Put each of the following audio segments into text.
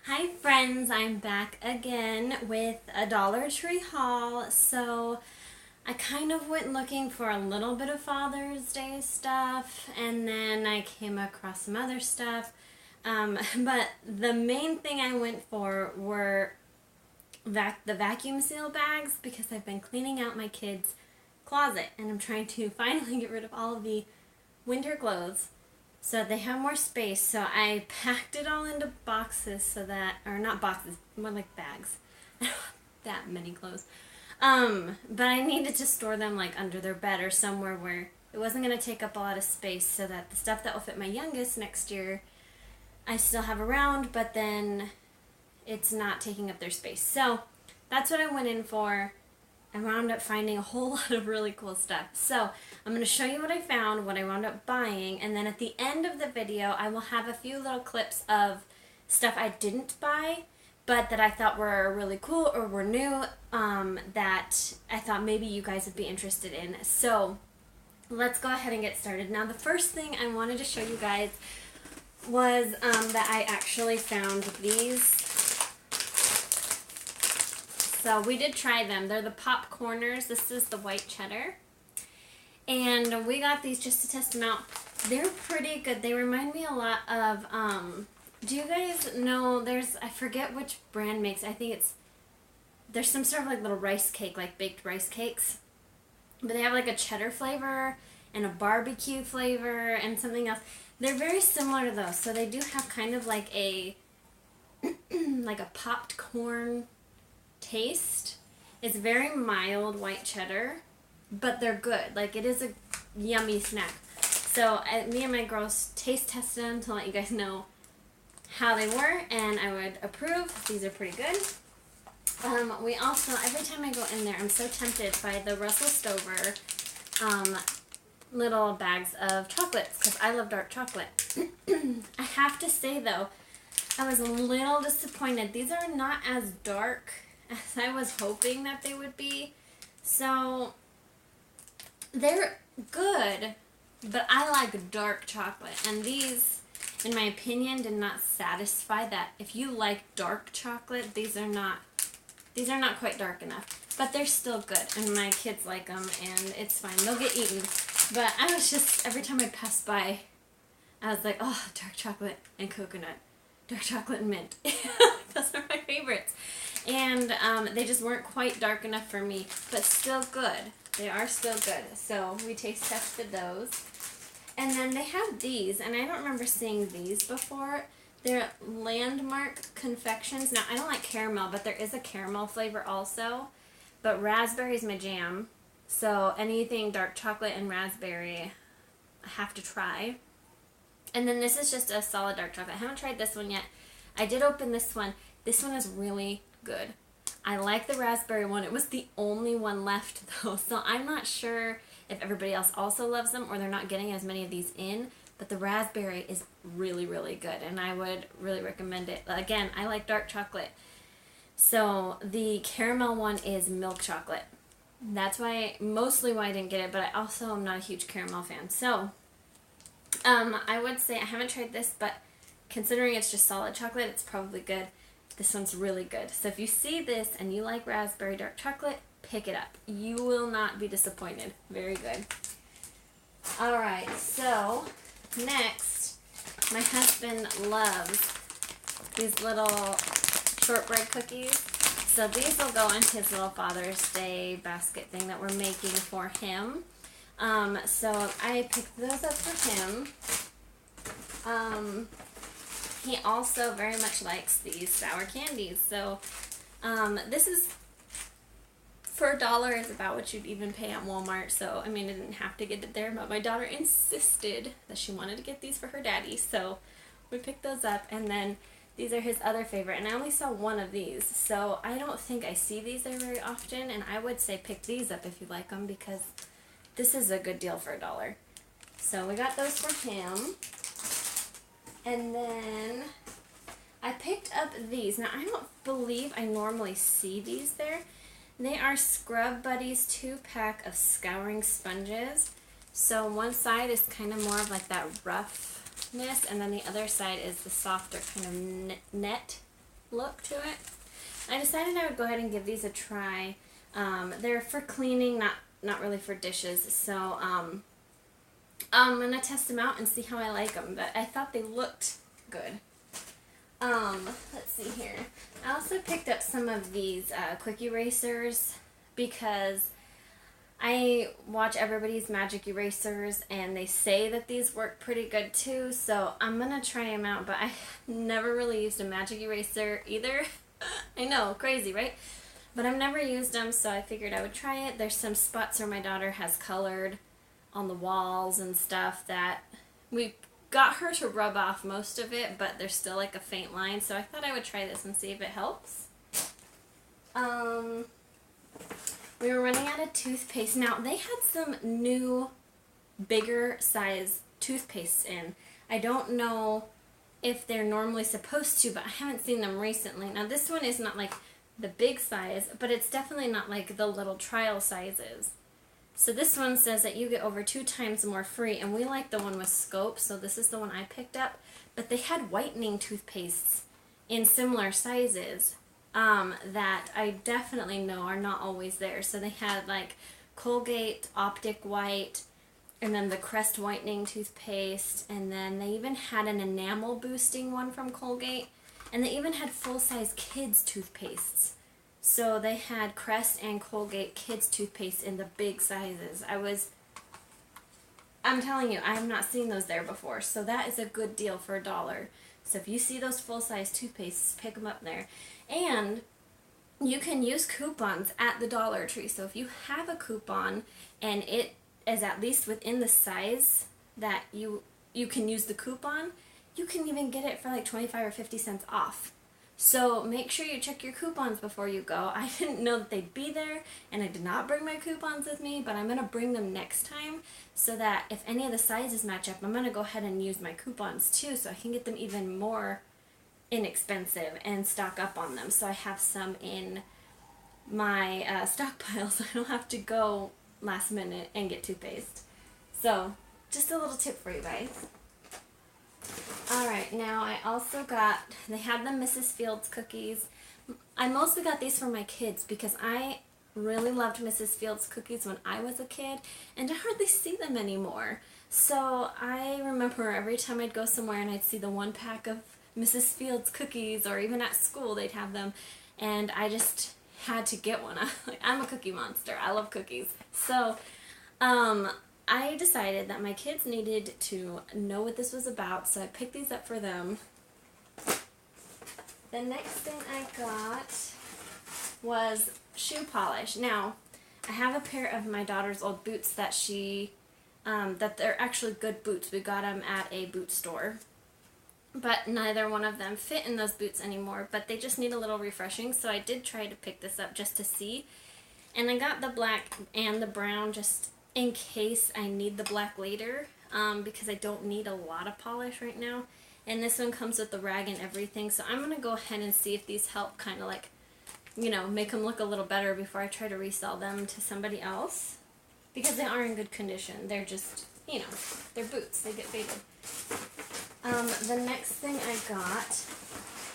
Hi friends, I'm back again with a Dollar Tree haul. So I kind of went looking for a little bit of Father's Day stuff and then I came across some other stuff. But the main thing I went for were the vacuum seal bags because I've been cleaning out my kids' closet and I'm trying to finally get rid of all of the winter clothes so they have more space. So I packed it all into boxes so that, or not boxes, more like bags. I don't have that many clothes. But I needed to store them like under their bed or somewhere where it wasn't going to take up a lot of space so that the stuff that will fit my youngest next year I still have around, but then it's not taking up their space. So that's what I went in for. I wound up finding a whole lot of really cool stuff. So I'm going to show you what I found, what I wound up buying, and then at the end of the video I will have a few little clips of stuff I didn't buy but that I thought were really cool or were new that I thought maybe you guys would be interested in. So let's go ahead and get started. Now the first thing I wanted to show you guys was that I actually found these. So we did try them. They're the popcorners. This is the white cheddar. And we got these just to test them out. They're pretty good. They remind me a lot of, do you guys know, I forget which brand makes, I think there's some sort of like little rice cake, like baked rice cakes. But they have like a cheddar flavor and a barbecue flavor and something else. They're very similar to those. So they do have kind of like a, like a popped corn taste. It's very mild white cheddar, but they're good. Like, it is a yummy snack. So me and my girls taste tested them to let you guys know how they were, and I would approve. These are pretty good. We also, every time I go in there, I'm so tempted by the Russell Stover little bags of chocolates because I love dark chocolate. I have to say though, I was a little disappointed. These are not as dark as I was hoping that they would be. So they're good, but I like dark chocolate, and these, in my opinion, did not satisfy that. If you like dark chocolate, these are not quite dark enough, but they're still good, and my kids like them, and it's fine. They'll get eaten. But I was just, every time I passed by, I was like, oh, dark chocolate and coconut. Dark chocolate and mint. Those are my favorites. And they just weren't quite dark enough for me, but still good. They are still good. So we taste tested those. And then they have these, and I don't remember seeing these before. They're Landmark Confections. Now, I don't like caramel, but there is a caramel flavor also. But raspberry is my jam. So anything dark chocolate and raspberry, I have to try. And then this is just a solid dark chocolate. I haven't tried this one yet. I did open this one. This one is really good. I like the raspberry one. It was the only one left though, so I'm not sure if everybody else also loves them or they're not getting as many of these in, but the raspberry is really, really good, and I would really recommend it. Again, I like dark chocolate. So the caramel one is milk chocolate. That's mostly why I didn't get it, but I also am not a huge caramel fan. So I would say I haven't tried this, but considering it's just solid chocolate, it's probably good. This one's really good. So if you see this and you like raspberry dark chocolate, pick it up. You will not be disappointed. Very good. Alright, so next, my husband loves these little shortbread cookies. So these will go in his little Father's Day basket thing that we're making for him. So I picked those up for him. He also very much likes these sour candies. So this is, for $1 is about what you'd even pay at Walmart. So, I mean, I didn't have to get it there, but my daughter insisted that she wanted to get these for her daddy. So we picked those up, and then these are his other favorite. And I only saw one of these, so I don't think I see these there very often. And I would say pick these up if you like them, because this is a good deal for $1. So we got those for him. And then I picked up these. Now, I don't believe I normally see these there. They are Scrub Buddies 2-pack of scouring sponges. So one side is kind of more of like that roughness, and then the other side is the softer kind of net look to it. I decided I would go ahead and give these a try. They're for cleaning, not really for dishes, so I'm going to test them out and see how I like them, but I thought they looked good. Let's see here. I also picked up some of these quick erasers because I watch everybody's magic erasers and they say that these work pretty good too, so I'm going to try them out, but I never really used a magic eraser either. I know, crazy, right? But I've never used them, so I figured I would try it. There's some spots where my daughter has colored on the walls and stuff that we got her to rub off most of it, but there's still like a faint line, so I thought I would try this and see if it helps. We were running out of toothpaste. Now, they had some new, bigger size toothpastes in. I don't know if they're normally supposed to, but I haven't seen them recently. Now, this one is not like the big size, but it's definitely not like the little trial sizes. So this one says that you get over 2 times more free, and we like the one with scope, so this is the one I picked up. But they had whitening toothpastes in similar sizes that I definitely know are not always there. So they had like Colgate Optic White, and then the Crest whitening toothpaste, and then they even had an enamel boosting one from Colgate, and they even had full-size kids toothpastes. So they had Crest and Colgate kids toothpaste in the big sizes. I'm telling you, I have not seen those there before. So that is a good deal for $1. So if you see those full-size toothpastes, pick them up there. And you can use coupons at the Dollar Tree. So if you have a coupon and it is at least within the size that you can use the coupon, you can even get it for like 25 or 50 cents off. So make sure you check your coupons before you go. I didn't know that they'd be there, and I did not bring my coupons with me, but I'm going to bring them next time so that if any of the sizes match up, I'm going to go ahead and use my coupons too so I can get them even more inexpensive and stock up on them. So I have some in my stockpile so I don't have to go last minute and get toothpaste. So just a little tip for you guys. Alright, now I also got, they had the Mrs. Fields cookies. I mostly got these for my kids because I really loved Mrs. Fields cookies when I was a kid, and I hardly see them anymore. So I remember every time I'd go somewhere and I'd see the 1 pack of Mrs. Fields cookies, or even at school they'd have them, and I just had to get one. I'm a cookie monster. I love cookies. So, I decided that my kids needed to know what this was about, so I picked these up for them. The next thing I got was shoe polish. Now, I have a pair of my daughter's old boots that that they're actually good boots. We got them at a boot store. But neither one of them fit in those boots anymore, but they just need a little refreshing, so I did try to pick this up just to see. And I got the black and the brown just in case I need the black later, because I don't need a lot of polish right now. And this one comes with the rag and everything, so I'm going to go ahead and see if these help kind of like, you know, make them look a little better before I try to resell them to somebody else. Because they are in good condition. They're just, you know, they're boots. They get faded. The next thing I got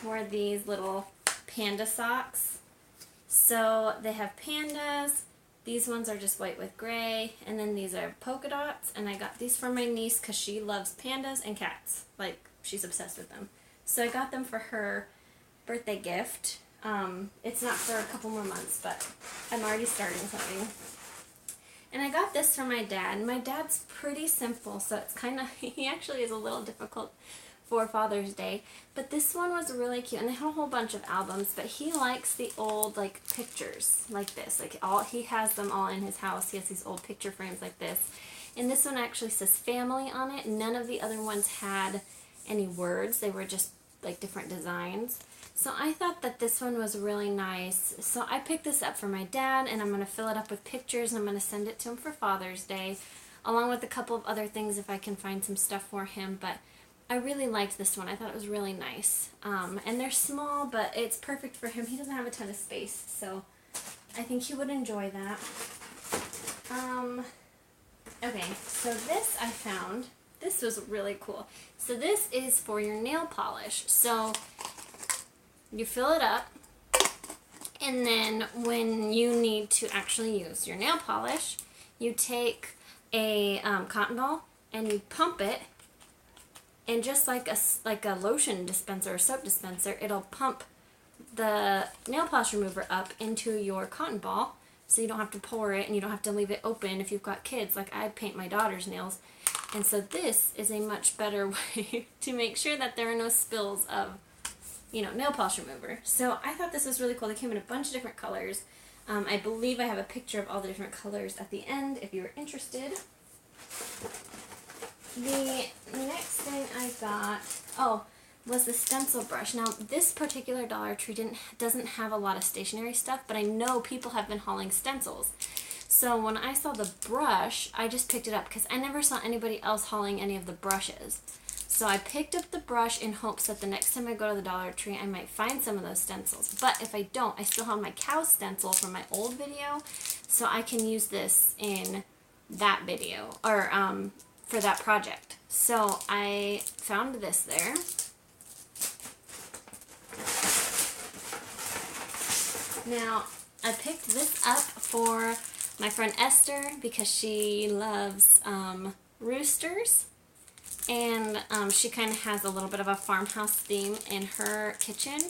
were these little panda socks. So they have pandas. These ones are just white with gray, and then these are polka dots, and I got these for my niece because she loves pandas and cats. Like, she's obsessed with them. So I got them for her birthday gift. It's not for a couple more months, but I'm already starting something. And I got this for my dad. My dad's pretty simple, so it's kind of, he actually is a little difficult for Father's Day. But this one was really cute, and they had a whole bunch of albums, but he likes the old, like, pictures like this. Like, he has them all in his house. He has these old picture frames like this. And this one actually says family on it. None of the other ones had any words. They were just, like, different designs. So I thought that this one was really nice. So I picked this up for my dad, and I'm going to fill it up with pictures, and I'm going to send it to him for Father's Day, along with a couple of other things if I can find some stuff for him. But I really liked this one. I thought it was really nice. And they're small, but it's perfect for him. He doesn't have a ton of space, so I think he would enjoy that. Okay, so this I found. This was really cool. So this is for your nail polish. So you fill it up, and then when you need to actually use your nail polish, you take a cotton ball and you pump it, and just like a lotion dispenser or soap dispenser, it'll pump the nail polish remover up into your cotton ball, so you don't have to pour it and you don't have to leave it open if you've got kids. Like I paint my daughter's nails, and so this is a much better way to make sure that there are no spills of, you know, nail polish remover. So I thought this was really cool. They came in a bunch of different colors. I believe I have a picture of all the different colors at the end if you're interested. The next thing I got, was the stencil brush. Now, this particular Dollar Tree doesn't have a lot of stationery stuff, but I know people have been hauling stencils. So when I saw the brush, I just picked it up because I never saw anybody else hauling any of the brushes. So I picked up the brush in hopes that the next time I go to the Dollar Tree, I might find some of those stencils. But if I don't, I still have my cow stencil from my old video, so I can use this in that video, or for that project. So I found this there. Now, I picked this up for my friend Esther because she loves roosters, and she kind of has a little bit of a farmhouse theme in her kitchen.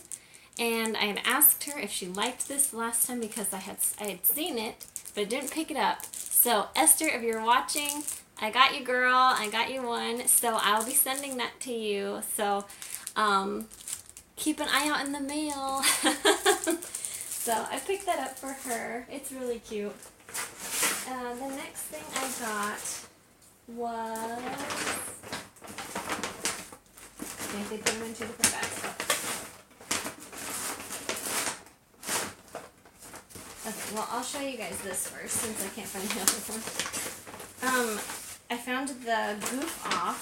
And I had asked her if she liked this last time because I had seen it, but I didn't pick it up. So Esther, if you're watching, I got you, girl. I got you one. So I'll be sending that to you. So keep an eye out in the mail. So I picked that up for her. It's really cute. The next thing I got was, I think they put them in 2 different bags. Okay, well, I'll show you guys this first since I can't find the other one. I found the Goof Off.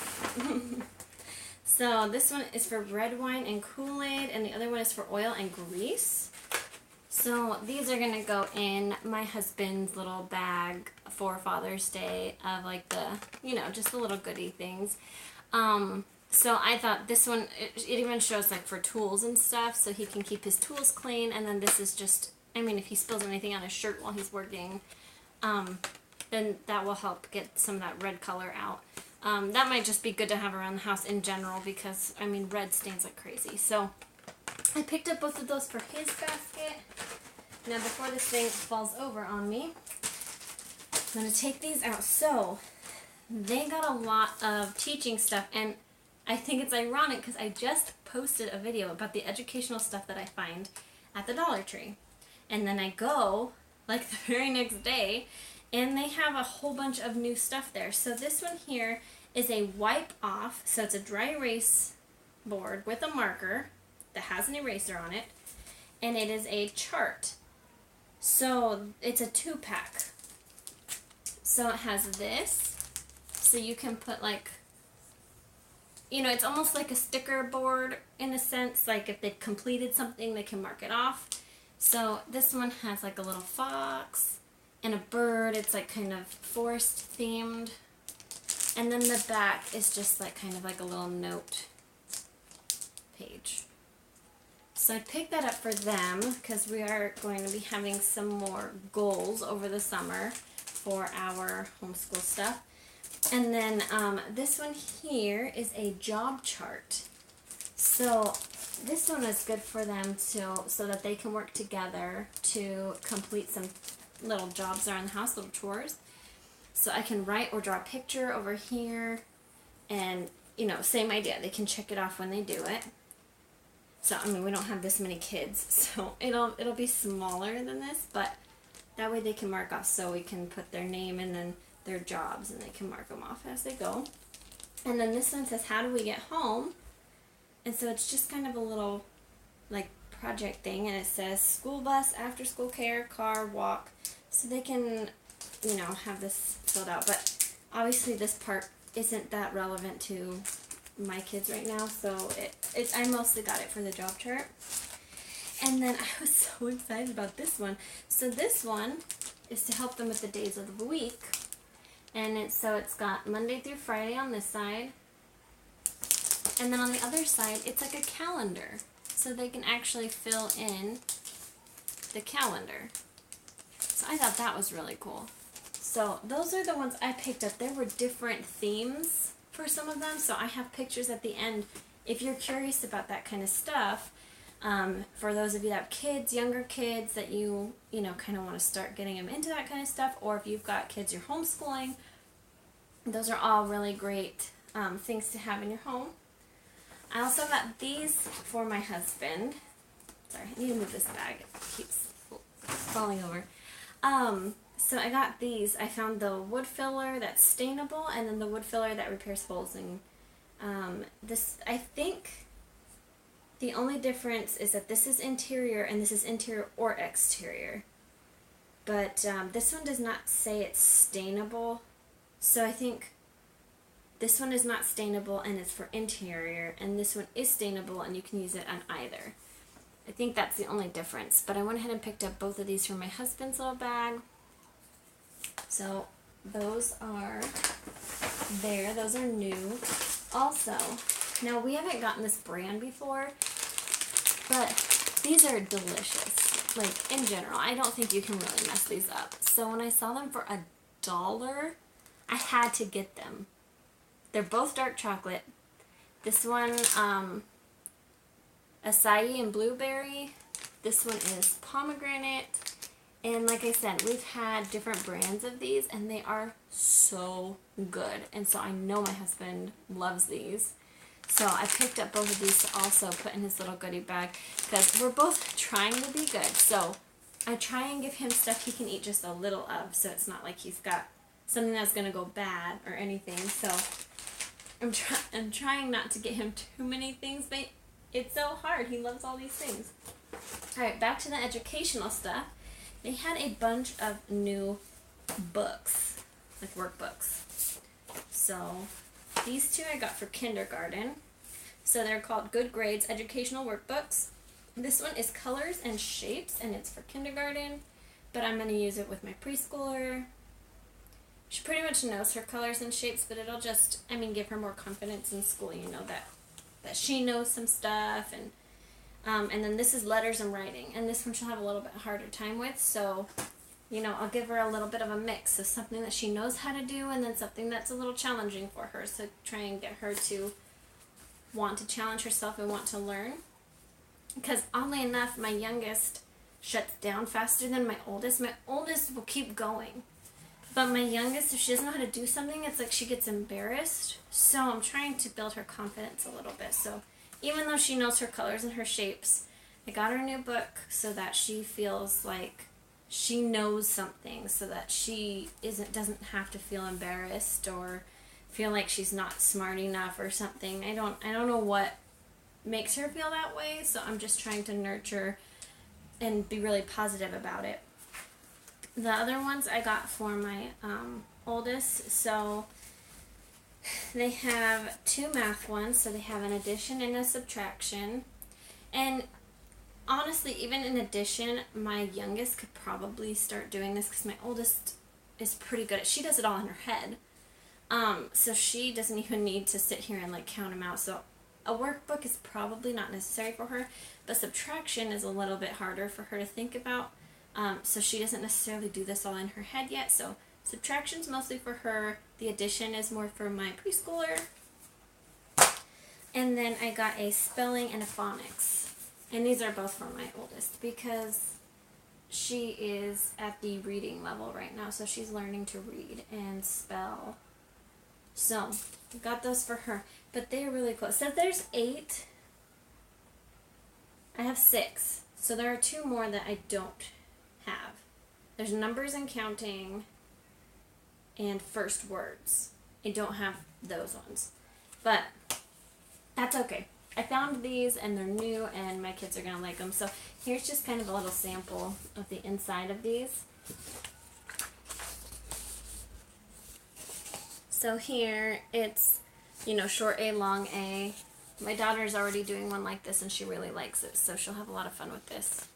So this one is for red wine and Kool-Aid, and the other one is for oil and grease. So these are going to go in my husband's little bag for Father's Day of like the, you know, just the little goodie things. So I thought this one, it even shows like for tools and stuff, so he can keep his tools clean. And then this is just, I mean, if he spills anything on his shirt while he's working, then that will help get some of that red color out. That might just be good to have around the house in general because, I mean, red stains like crazy. So I picked up both of those for his basket. Now, before this thing falls over on me, I'm going to take these out. So they got a lot of teaching stuff, and I think it's ironic because I just posted a video about the educational stuff that I find at the Dollar Tree. And then I go, like, the very next day, and they have a whole bunch of new stuff there. So this one here is a wipe off. So it's a dry erase board with a marker that has an eraser on it, and it is a chart. So it's a 2-pack. So it has this, so you can put like, you know, it's almost like a sticker board in a sense, like if they've completed something they can mark it off. So this one has like a little fox and a bird. It's like kind of forest themed. And then the back is just like kind of like a little note page. So I picked that up for them because we are going to be having some more goals over the summer for our homeschool stuff. And then this one here is a job chart. So this one is good for them so that they can work together to complete some little jobs around the house, little chores. So I can write or draw a picture over here, and, you know, same idea. They can check it off when they do it. So, I mean, we don't have this many kids, so it'll be smaller than this, but that way they can mark off, so we can put their name and then their jobs, and they can mark them off as they go. And then this one says, how do we get home? And so it's just kind of a little, like, project thing, and it says school bus, after school care, car, walk. So they can, you know, have this filled out. But obviously this part isn't that relevant to my kids right now, so I mostly got it for the job chart. And then I was so excited about this one. So this one is to help them with the days of the week. And it's got Monday through Friday on this side. And then on the other side, it's like a calendar. so they can actually fill in the calendar. So I thought that was really cool. So those are the ones I picked up. There were different themes for some of them, so I have pictures at the end if you're curious about that kind of stuff. For those of you that have kids, younger kids, that you know, kind of want to start getting them into that kind of stuff, or if you've got kids you're homeschooling, those are all really great things to have in your home. I also got these for my husband. Sorry, I need to move this bag. It keeps falling over. So I got these. I found the wood filler that's stainable, and then the wood filler that repairs holes. And this, I think the only difference is that this is interior and this is interior or exterior. But this one does not say it's stainable. So I think this one is not stainable and it's for interior, and this one is stainable and you can use it on either. I think that's the only difference. But I went ahead and picked up both of these for my husband's little bag. So those are there. Those are new. Also, now we haven't gotten this brand before, but these are delicious. Like, in general, I don't think you can really mess these up. So when I saw them for $1, I had to get them. They're both dark chocolate. This one, acai and blueberry. This one is pomegranate. And like I said, we've had different brands of these, and they are so good. And so I know my husband loves these. So I picked up both of these to also put in his little goodie bag, because we're both trying to be good. So I try and give him stuff he can eat just a little of, so it's not like he's got something that's going to go bad or anything. So I'm trying not to get him too many things, but it's so hard. He loves all these things. Alright, back to the educational stuff. They had a bunch of new books, like workbooks. So these two I got for kindergarten. So they're called Good Grades Educational Workbooks. This one is Colors and Shapes, and it's for kindergarten, but I'm going to use it with my preschooler. She pretty much knows her colors and shapes, but it'll just, give her more confidence in school, that she knows some stuff. And then this is letters and writing, and this one she'll have a little bit harder time with, so, I'll give her a little bit of a mix, so something that she knows how to do, and then something that's a little challenging for her, so try and get her to want to challenge herself and want to learn. Because oddly enough, my youngest shuts down faster than my oldest. My oldest will keep going. But my youngest, if she doesn't know how to do something, it's like she gets embarrassed. So I'm trying to build her confidence a little bit. So even though she knows her colors and her shapes, I got her a new book so that she feels like she knows something, so that she doesn't have to feel embarrassed or feel like she's not smart enough or something. I don't know what makes her feel that way, so I'm just trying to nurture and be really positive about it. The other ones I got for my oldest, so they have two math ones, so they have an addition and a subtraction. And honestly, even in addition, my youngest could probably start doing this, because my oldest is pretty good at, she does it all in her head. So she doesn't even need to sit here and count them out. So a workbook is probably not necessary for her, but subtraction is a little bit harder for her to think about. So she doesn't necessarily do this all in her head yet. So subtraction's mostly for her. The addition is more for my preschooler. And then I got a spelling and a phonics. And these are both for my oldest, because she is at the reading level right now. So she's learning to read and spell. So I got those for her. But they're really cool. So there's 8. I have 6. So there are 2 more that I don't have. There's numbers and counting and first words. I don't have those ones. But that's okay. I found these and they're new and my kids are going to like them. So here's just kind of a little sample of the inside of these. So here it's, short A, long A. My daughter's already doing one like this and she really likes it, so she'll have a lot of fun with this.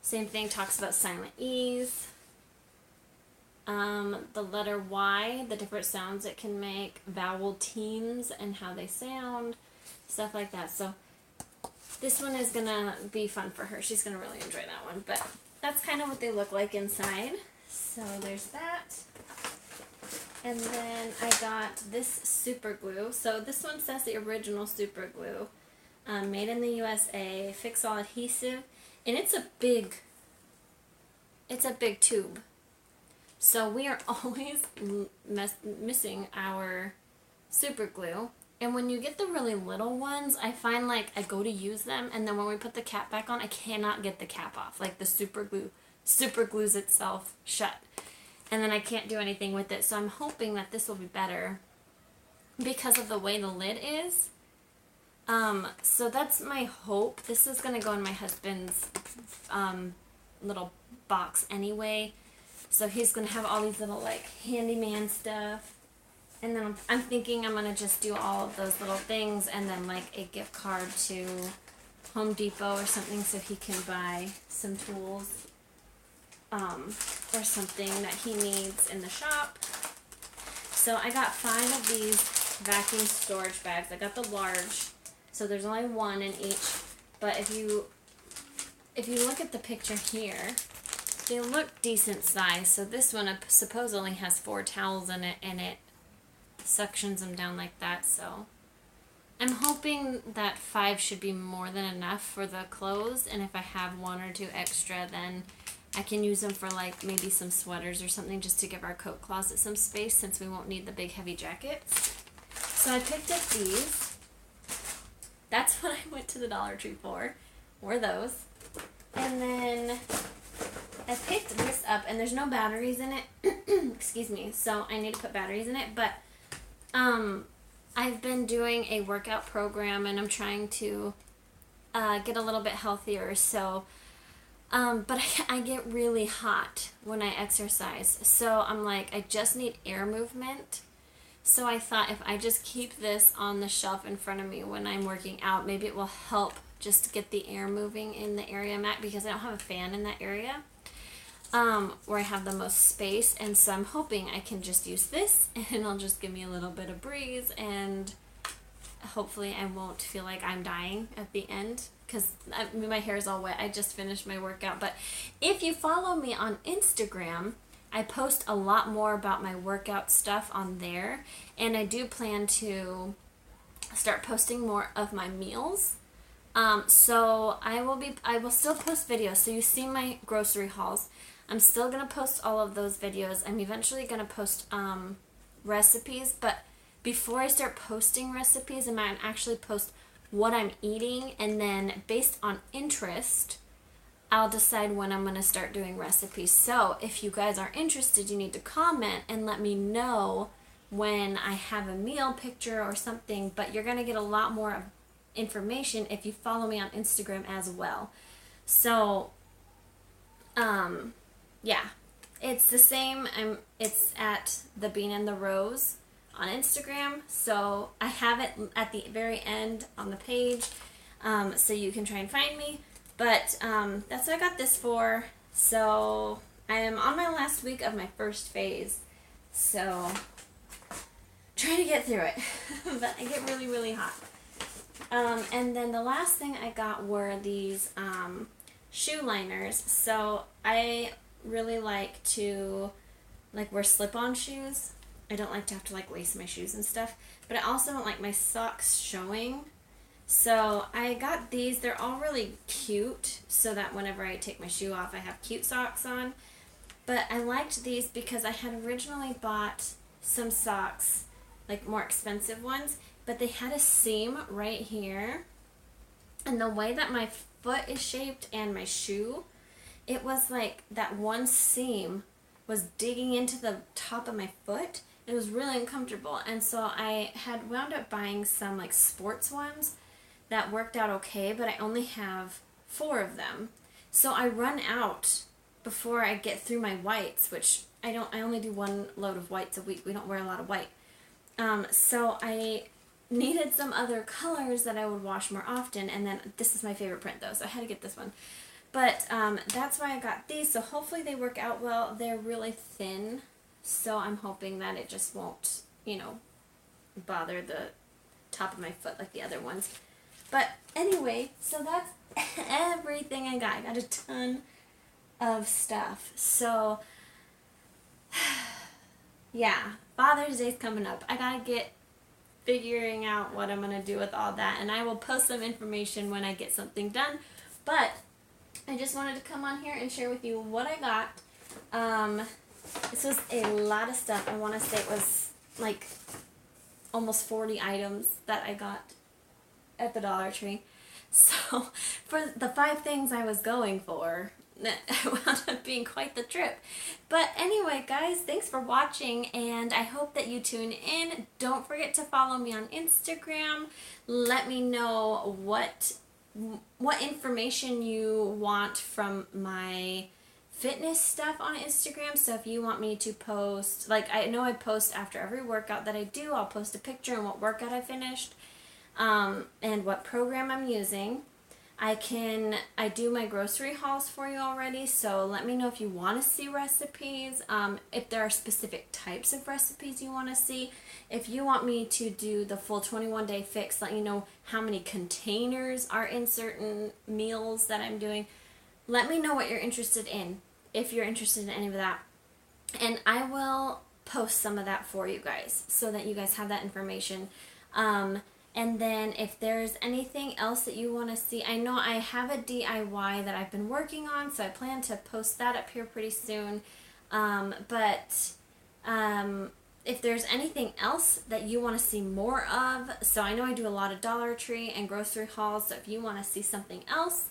Same thing, talks about silent E's. The letter Y, the different sounds it can make, vowel teams and how they sound. stuff like that. So this one is gonna be fun for her. She's gonna really enjoy that one. But that's kind of what they look like inside. So there's that. And then I got this super glue. So this one says the original super glue. Made in the USA, Fix All adhesive. And it's a big tube. So we are always missing our super glue. And when you get the really little ones, I find like I go to use them, and then when we put the cap back on, I cannot get the cap off. Like the super glues itself shut. And then I can't do anything with it. So I'm hoping that this will be better because of the way the lid is. So that's my hope. This is going to go in my husband's little box anyway. So he's going to have all these little like handyman stuff. And then I'm thinking I'm going to just do all of those little things and then like a gift card to Home Depot or something so he can buy some tools or something that he needs in the shop. So I got 5 of these vacuum storage bags. I got the large, so there's only 1 in each. But if you look at the picture here, they look decent size. So this one supposedly has 4 towels in it, and it suctions them down like that. So I'm hoping that 5 should be more than enough for the clothes, and if I have 1 or 2 extra, then I can use them for like maybe some sweaters or something just to give our coat closet some space since we won't need the big heavy jackets. So I picked up these. That's what I went to the Dollar Tree for, were those. And then I picked this up, and there's no batteries in it. Excuse me. So I need to put batteries in it, but I've been doing a workout program, and I'm trying to get a little bit healthier, so but I get really hot when I exercise, so I'm like, I just need air movement. So I thought if I just keep this on the shelf in front of me when I'm working out, maybe it will help just get the air moving in the area I'm at, because I don't have a fan in that area where I have the most space. And so I'm hoping I can just use this, and it'll just give me a little bit of breeze, and hopefully I won't feel like I'm dying at the end, because my hair is all wet. I just finished my workout. But if you follow me on Instagram, I post a lot more about my workout stuff on there, and I do plan to start posting more of my meals. So I will still post videos. So you see my grocery hauls. I'm still going to post all of those videos. I'm eventually going to post recipes, but before I start posting recipes, I might actually post what I'm eating, and then based on interest, I'll decide when I'm going to start doing recipes. So if you guys are interested, you need to comment and let me know when I have a meal picture or something, but you're going to get a lot more information if you follow me on Instagram as well. So, yeah, it's the same. It's at The Bean and the Rose on Instagram, so I have it at the very end on the page, so you can try and find me. But that's what I got this for. So I am on my last week of my first phase, so trying to get through it. But I get really, really hot. And then the last thing I got were these shoe liners. So I really like to wear slip-on shoes. I don't like to have to lace my shoes and stuff, but I also don't like my socks showing. So I got these. They're all really cute, so that whenever I take my shoe off, I have cute socks on. But I liked these because I had originally bought some socks, more expensive ones, but they had a seam right here. And the way that my foot is shaped and my shoe, it was like that one seam was digging into the top of my foot. It was really uncomfortable, and so I had wound up buying some sports ones that worked out okay, but I only have 4 of them. So I run out before I get through my whites, which I only do 1 load of whites a week. We don't wear a lot of white. So I needed some other colors that I would wash more often, and then this is my favorite print though, so I had to get this one. But that's why I got these, so hopefully they work out well. They're really thin, so I'm hoping that it just won't, bother the top of my foot like the other ones. But anyway, so that's everything I got. I got a ton of stuff. So, yeah, Father's Day's coming up. I gotta get figuring out what I'm gonna do with all that, and I will post some information when I get something done. But I just wanted to come on here and share with you what I got. This was a lot of stuff. I want to say it was like almost 40 items that I got at the Dollar Tree. So for the 5 things I was going for, it wound up being quite the trip. But anyway, guys, thanks for watching, and I hope that you tune in. Don't forget to follow me on Instagram. Let me know what information you want from my fitness stuff on Instagram. So if you want me to post, like, I know I post after every workout that I do, I'll post a picture and what workout I finished, and what program I'm using. I do my grocery hauls for you already, so let me know if you want to see recipes, if there are specific types of recipes you want to see. If you want me to do the full 21-day fix, let you know how many containers are in certain meals that I'm doing. Let me know what you're interested in, if you're interested in any of that. And I will post some of that for you guys, so that you guys have that information. And then if there's anything else that you want to see, I know I have a DIY that I've been working on, so I plan to post that up here pretty soon. If there's anything else that you want to see more of, so I know I do a lot of Dollar Tree and grocery hauls, so if you want to see something else,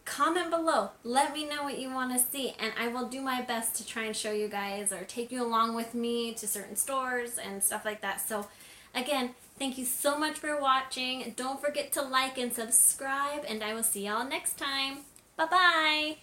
comment below. Let me know what you want to see, and I will do my best to try and show you guys or take you along with me to certain stores and stuff like that. So again, thank you so much for watching. Don't forget to like and subscribe, and I will see y'all next time. Bye-bye.